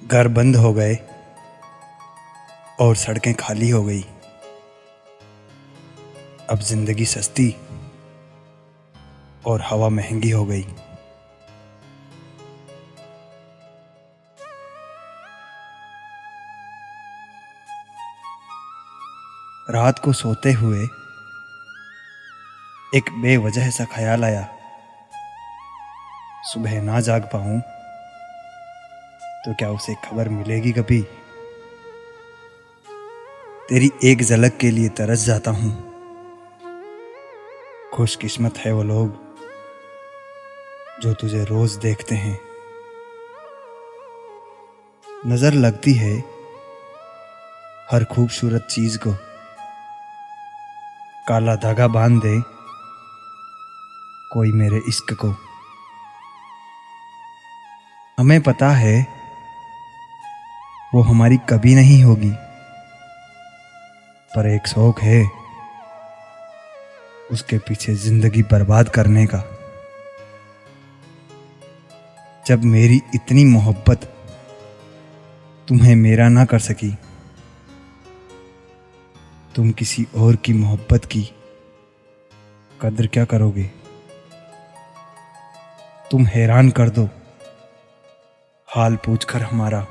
घर बंद हो गए और सड़कें खाली हो गई। अब जिंदगी सस्ती और हवा महंगी हो गई। रात को सोते हुए एक बेवजह सा ख्याल आया, सुबह ना जाग पाऊं तो क्या उसे खबर मिलेगी कभी। तेरी एक झलक के लिए तरस जाता हूं। खुशकिस्मत है वो लोग जो तुझे रोज देखते हैं। नजर लगती है हर खूबसूरत चीज को, काला धागा बांध दे कोई मेरे इश्क को। हमें पता है वो हमारी कभी नहीं होगी, पर एक शौक है उसके पीछे जिंदगी बर्बाद करने का। जब मेरी इतनी मोहब्बत तुम्हें मेरा ना कर सकी, तुम किसी और की मोहब्बत की कद्र क्या करोगे। तुम हैरान कर दो हाल पूछकर हमारा,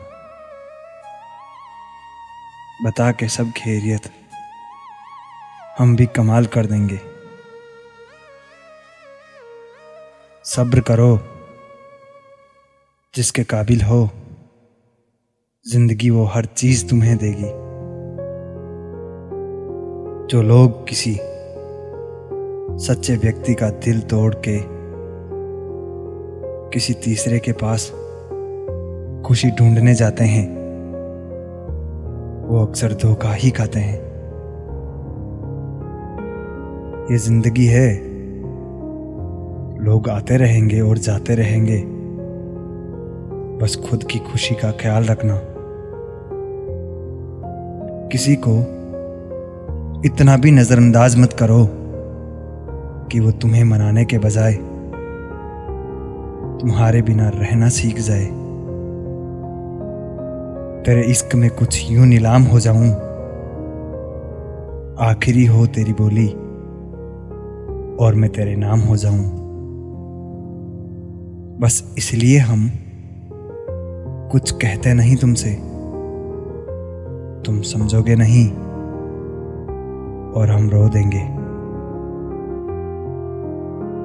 बता के सब खैरियत हम भी कमाल कर देंगे। सब्र करो, जिसके काबिल हो जिंदगी वो हर चीज तुम्हें देगी। जो लोग किसी सच्चे व्यक्ति का दिल तोड़ के किसी तीसरे के पास खुशी ढूंढने जाते हैं, वो अक्सर धोखा ही खाते हैं। ये जिंदगी है, लोग आते रहेंगे और जाते रहेंगे, बस खुद की खुशी का ख्याल रखना। किसी को इतना भी नजरअंदाज मत करो कि वो तुम्हें मनाने के बजाय तुम्हारे बिना रहना सीख जाए। तेरे इश्क में कुछ यूं नीलाम हो जाऊं, आखिरी हो तेरी बोली और मैं तेरे नाम हो जाऊं। बस इसलिए हम कुछ कहते नहीं तुमसे, तुम समझोगे नहीं और हम रो देंगे।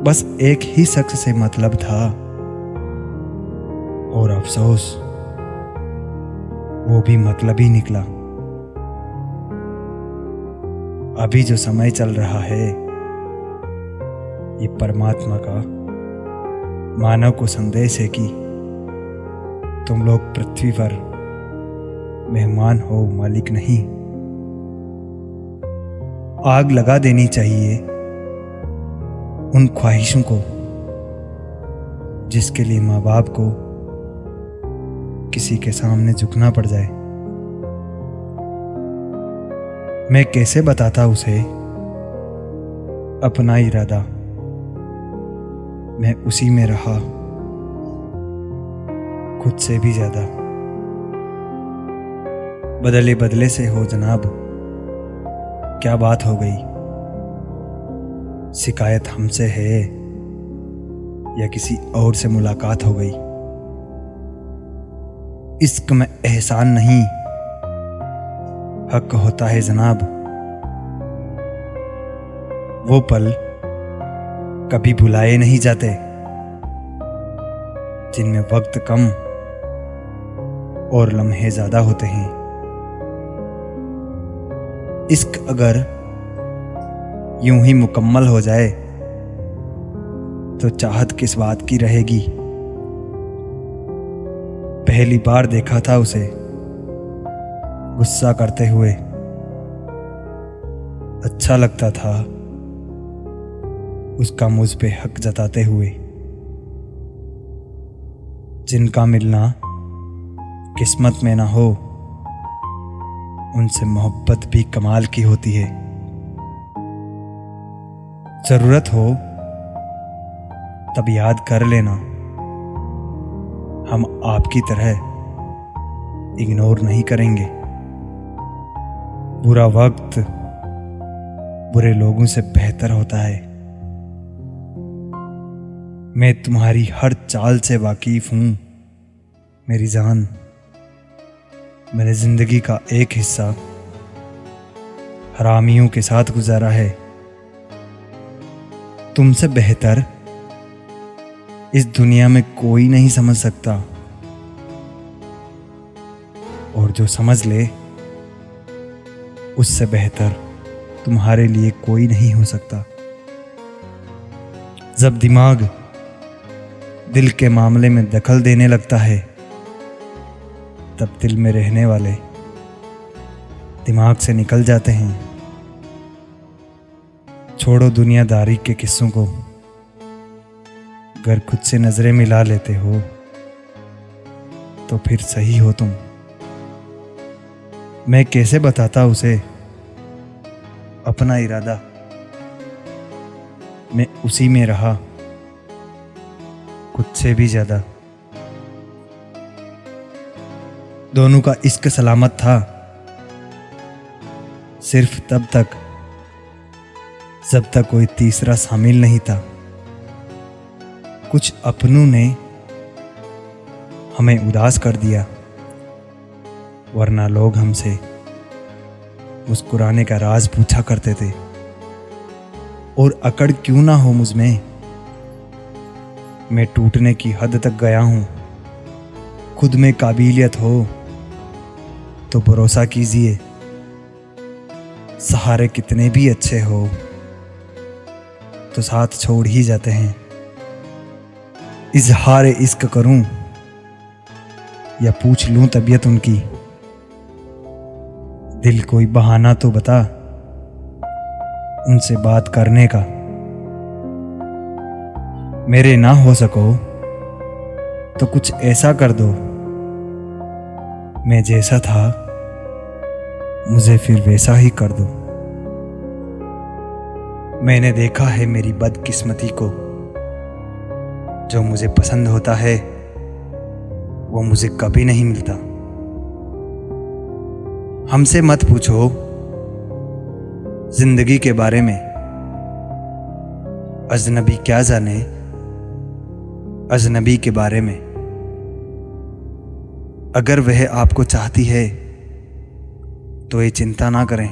बस एक ही शख्स से मतलब था और अफसोस वो भी मतलब ही निकला। अभी जो समय चल रहा है ये परमात्मा का मानव को संदेश है कि तुम लोग पृथ्वी पर मेहमान हो, मालिक नहीं। आग लगा देनी चाहिए उन ख्वाहिशों को जिसके लिए माँ बाप को किसी के सामने झुकना पड़ जाए। मैं कैसे बताता उसे अपना इरादा, मैं उसी में रहा खुद से भी ज्यादा। बदले बदले से हो जनाब, क्या बात हो गई। शिकायत हमसे है या किसी और से मुलाकात हो गई। इश्क में एहसान नहीं हक होता है जनाब। वो पल कभी भुलाए नहीं जाते जिनमें वक्त कम और लम्हे ज्यादा होते हैं। इश्क अगर यूं ही मुकम्मल हो जाए तो चाहत किस बात की रहेगी। पहली बार देखा था उसे गुस्सा करते हुए, अच्छा लगता था उसका मुझ पे हक जताते हुए। जिनका मिलना किस्मत में ना हो उनसे मोहब्बत भी कमाल की होती है। जरूरत हो तब याद कर लेना, हम आपकी तरह इग्नोर नहीं करेंगे। बुरा वक्त बुरे लोगों से बेहतर होता है। मैं तुम्हारी हर चाल से वाकिफ हूं मेरी जान। मैंने जिंदगी का एक हिस्सा हरामियों के साथ गुजारा है। तुमसे बेहतर इस दुनिया में कोई नहीं समझ सकता, और जो समझ ले उससे बेहतर तुम्हारे लिए कोई नहीं हो सकता। जब दिमाग दिल के मामले में दखल देने लगता है, तब दिल में रहने वाले दिमाग से निकल जाते हैं। छोड़ो दुनियादारी के किस्सों को, अगर खुद से नजरें मिला लेते हो तो फिर सही हो तुम। मैं कैसे बताता उसे अपना इरादा, मैं उसी में रहा खुद से भी ज्यादा। दोनों का इश्क सलामत था सिर्फ तब तक जब तक कोई तीसरा शामिल नहीं था। कुछ अपनों ने हमें उदास कर दिया, वरना लोग हमसे मुस्कुराने का राज पूछा करते थे। और अकड़ क्यों ना हो मुझ में, मैं टूटने की हद तक गया हूं। खुद में काबिलियत हो तो भरोसा कीजिए, सहारे कितने भी अच्छे हो तो साथ छोड़ ही जाते हैं। इजहार इश्क करूं या पूछ लूं तबीयत उनकी, दिल कोई बहाना तो बता उनसे बात करने का। मेरे ना हो सको तो कुछ ऐसा कर दो, मैं जैसा था मुझे फिर वैसा ही कर दो। मैंने देखा है मेरी बदकिस्मती को, जो मुझे पसंद होता है वो मुझे कभी नहीं मिलता। हमसे मत पूछो जिंदगी के बारे में, अजनबी क्या जाने अजनबी के बारे में। अगर वह आपको चाहती है तो ये चिंता ना करें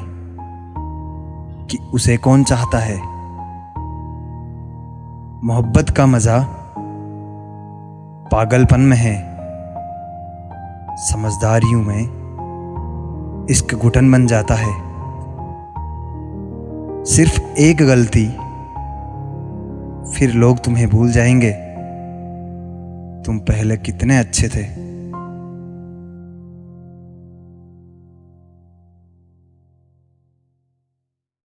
कि उसे कौन चाहता है। मोहब्बत का मजा पागलपन में है, समझदारियों में इश्क घुटन बन जाता है। सिर्फ एक गलती, फिर लोग तुम्हें भूल जाएंगे तुम पहले कितने अच्छे थे।